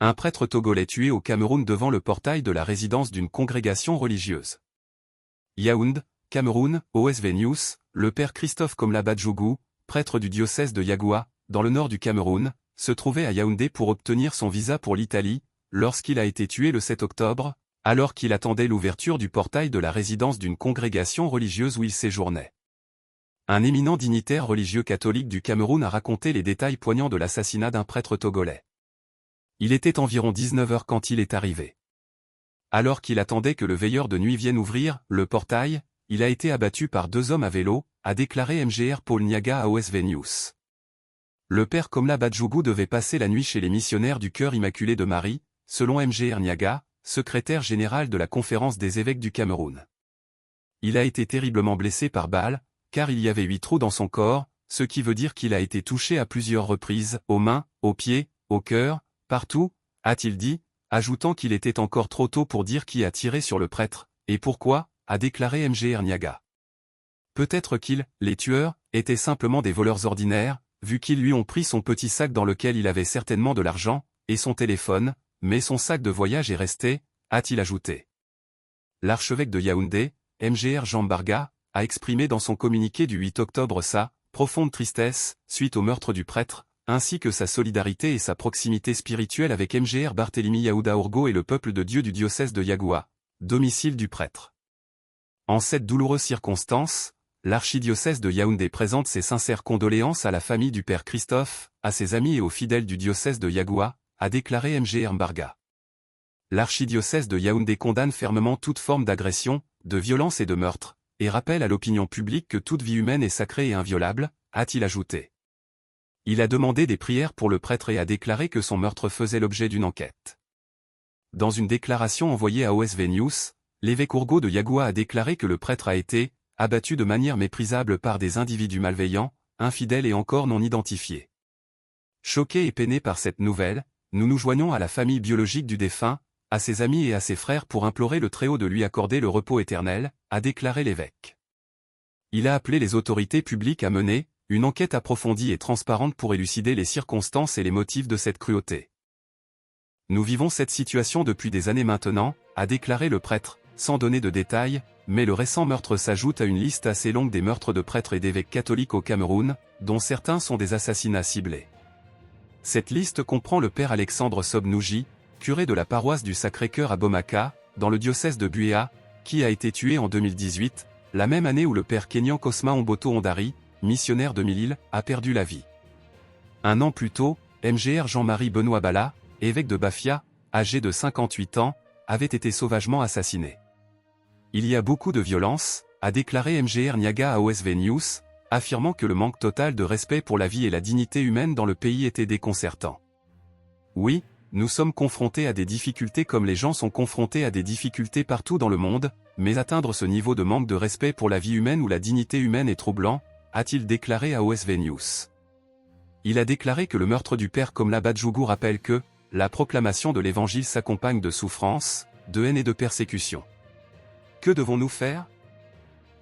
Un prêtre togolais tué au Cameroun devant le portail de la résidence d'une congrégation religieuse. Yaoundé, Cameroun, OSV News, le père Christophe Komla Badjougou, prêtre du diocèse de Yagoua, dans le nord du Cameroun, se trouvait à Yaoundé pour obtenir son visa pour l'Italie, lorsqu'il a été tué le 7 octobre, alors qu'il attendait l'ouverture du portail de la résidence d'une congrégation religieuse où il séjournait. Un éminent dignitaire religieux catholique du Cameroun a raconté les détails poignants de l'assassinat d'un prêtre togolais. Il était environ 19 h quand il est arrivé. Alors qu'il attendait que le veilleur de nuit vienne ouvrir le portail, il a été abattu par 2 hommes à vélo, a déclaré Mgr Paul Niaga à OSV News. Le père Komla Badjougou devait passer la nuit chez les missionnaires du Cœur Immaculé de Marie, selon Mgr Niaga, secrétaire général de la Conférence des évêques du Cameroun. Il a été terriblement blessé par balle, car il y avait 8 trous dans son corps, ce qui veut dire qu'il a été touché à plusieurs reprises, aux mains, aux pieds, au cœur, partout, a-t-il dit, ajoutant qu'il était encore trop tôt pour dire qui a tiré sur le prêtre, et pourquoi, a déclaré Mgr Niaga. Peut-être qu'ils, les tueurs, étaient simplement des voleurs ordinaires, vu qu'ils lui ont pris son petit sac dans lequel il avait certainement de l'argent, et son téléphone, mais son sac de voyage est resté, a-t-il ajouté. L'archevêque de Yaoundé, Mgr Jean Barga, a exprimé dans son communiqué du 8 octobre sa profonde tristesse, suite au meurtre du prêtre, ainsi que sa solidarité et sa proximité spirituelle avec Mgr Barthélemy Yaouda Ourgo et le peuple de Dieu du diocèse de Yagoua, domicile du prêtre. En cette douloureuse circonstance, l'archidiocèse de Yaoundé présente ses sincères condoléances à la famille du père Christophe, à ses amis et aux fidèles du diocèse de Yagoua, a déclaré Mgr Barga. L'archidiocèse de Yaoundé condamne fermement toute forme d'agression, de violence et de meurtre, et rappelle à l'opinion publique que toute vie humaine est sacrée et inviolable, a-t-il ajouté. Il a demandé des prières pour le prêtre et a déclaré que son meurtre faisait l'objet d'une enquête. Dans une déclaration envoyée à OSV News, l'évêque Ourgo de Yagoua a déclaré que le prêtre a été abattu de manière méprisable par des individus malveillants, infidèles et encore non identifiés. Choqués et peinés par cette nouvelle, nous nous joignons à la famille biologique du défunt, à ses amis et à ses frères pour implorer le Très-Haut de lui accorder le repos éternel, a déclaré l'évêque. Il a appelé les autorités publiques à mener une enquête approfondie et transparente pour élucider les circonstances et les motifs de cette cruauté. Nous vivons cette situation depuis des années maintenant, a déclaré le prêtre, sans donner de détails, mais le récent meurtre s'ajoute à une liste assez longue des meurtres de prêtres et d'évêques catholiques au Cameroun, dont certains sont des assassinats ciblés. Cette liste comprend le père Alexandre Sobnouji, curé de la paroisse du Sacré-Cœur à Bomaka, dans le diocèse de Buéa, qui a été tué en 2018, la même année où le père Kenyan Cosma Omboto Ondari, missionnaire de Mille-Îles, a perdu la vie. Un an plus tôt, Mgr Jean-Marie Benoît Bala, évêque de Bafia, âgé de 58 ans, avait été sauvagement assassiné. Il y a beaucoup de violence, a déclaré Mgr Niaga à OSV News, affirmant que le manque total de respect pour la vie et la dignité humaine dans le pays était déconcertant. Oui, nous sommes confrontés à des difficultés comme les gens sont confrontés à des difficultés partout dans le monde, mais atteindre ce niveau de manque de respect pour la vie humaine ou la dignité humaine est troublant, a-t-il déclaré à OSV News. Il a déclaré que le meurtre du père Komla Badjougou rappelle que la proclamation de l'évangile s'accompagne de souffrances, de haine et de persécutions. Que devons-nous faire?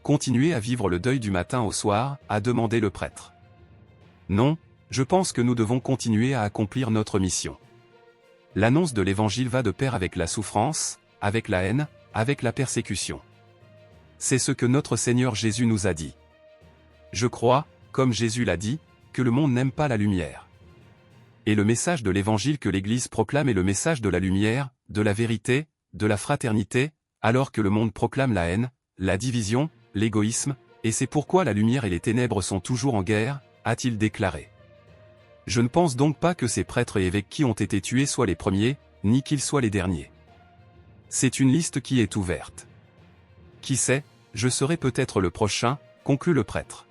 Continuer à vivre le deuil du matin au soir, a demandé le prêtre. Non, je pense que nous devons continuer à accomplir notre mission. L'annonce de l'évangile va de pair avec la souffrance, avec la haine, avec la persécution. C'est ce que notre Seigneur Jésus nous a dit. Je crois, comme Jésus l'a dit, que le monde n'aime pas la lumière. Et le message de l'évangile que l'Église proclame est le message de la lumière, de la vérité, de la fraternité, alors que le monde proclame la haine, la division, l'égoïsme, et c'est pourquoi la lumière et les ténèbres sont toujours en guerre, a-t-il déclaré. Je ne pense donc pas que ces prêtres et évêques qui ont été tués soient les premiers, ni qu'ils soient les derniers. C'est une liste qui est ouverte. Qui sait, je serai peut-être le prochain, conclut le prêtre.